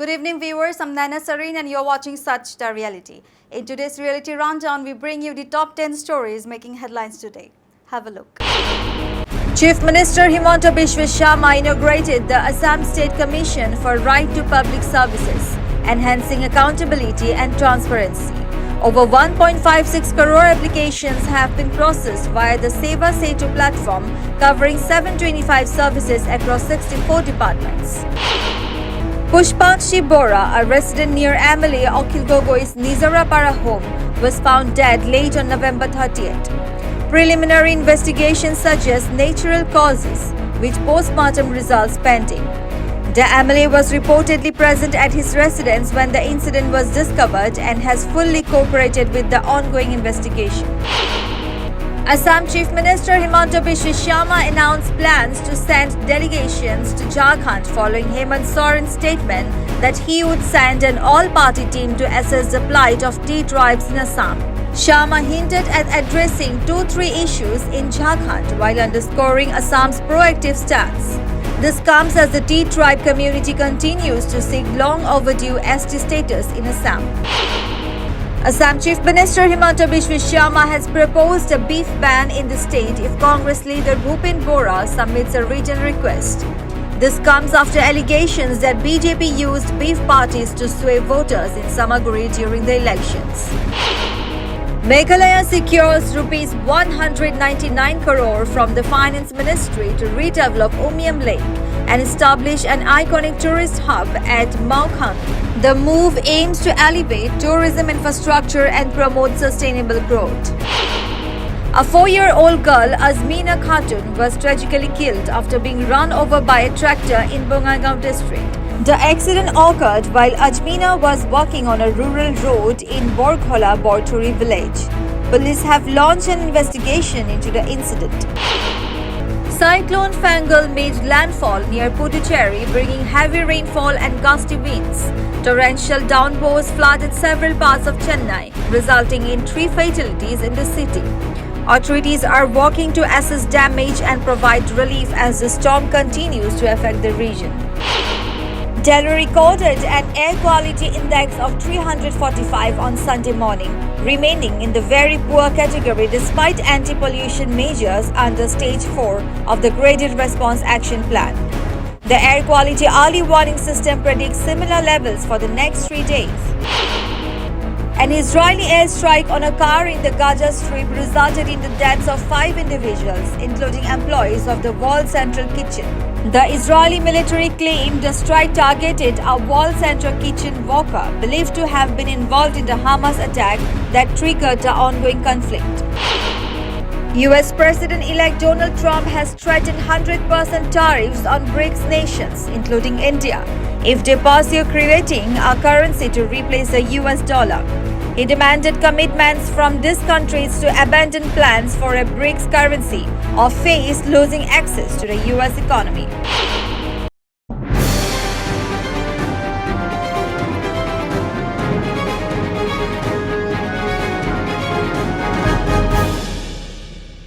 Good evening viewers, I'm Nana Sareen and you're watching Such the Reality. In today's Reality Rundown, we bring you the top 10 stories making headlines today. Have a look. Chief Minister Himanta Biswa Sharma inaugurated the Assam State Commission for Right to Public Services, enhancing accountability and transparency. Over 1.56 crore applications have been processed via the Seva Setu platform, covering 725 services across 64 departments. Pushpakshi Bora, a resident near MLA Akhil Gogoi's Nizarapara home, was found dead late on November 30th. Preliminary investigation suggests natural causes, with postmortem results pending. The MLA was reportedly present at his residence when the incident was discovered and has fully cooperated with the ongoing investigation. Assam Chief Minister Himanta Biswa Sharma announced plans to send delegations to Jharkhand following Hemant Soren's statement that he would send an all-party team to assess the plight of T tribes in Assam. Sharma hinted at addressing 2-3 issues in Jharkhand while underscoring Assam's proactive stance. This comes as the T tribe community continues to seek long overdue ST status in Assam. Assam Chief Minister Himanta Biswa Sharma has proposed a beef ban in the state if Congress leader Bhupin Bora submits a written request. This comes after allegations that BJP used beef parties to sway voters in Samaguri during the elections. Meghalaya secures Rs 199 crore from the Finance Ministry to redevelop Umiam Lake and establish an iconic tourist hub at Maukhang. The move aims to elevate tourism infrastructure and promote sustainable growth. A 4-year-old girl, Azmeena Khatun, was tragically killed after being run over by a tractor in Bongaigaon district. The accident occurred while Azmeena was walking on a rural road in Borghola, Borturi village. Police have launched an investigation into the incident. Cyclone Fangal made landfall near Puducherry, bringing heavy rainfall and gusty winds. Torrential downpours flooded several parts of Chennai, resulting in 3 fatalities in the city. Authorities are working to assess damage and provide relief as the storm continues to affect the region. Delhi recorded an air quality index of 345 on Sunday morning, remaining in the very poor category despite anti-pollution measures under Stage 4 of the Graded Response Action Plan. The air quality early warning system predicts similar levels for the next 3 days. An Israeli airstrike on a car in the Gaza Strip resulted in the deaths of 5 individuals, including employees of the Wall Central Kitchen. The Israeli military claimed the strike targeted a Wall Central Kitchen worker believed to have been involved in the Hamas attack that triggered the ongoing conflict. US President-elect Donald Trump has threatened 100% tariffs on BRICS nations, including India, if they pursue creating a currency to replace the US dollar. He demanded commitments from these countries to abandon plans for a BRICS currency or face losing access to the US economy.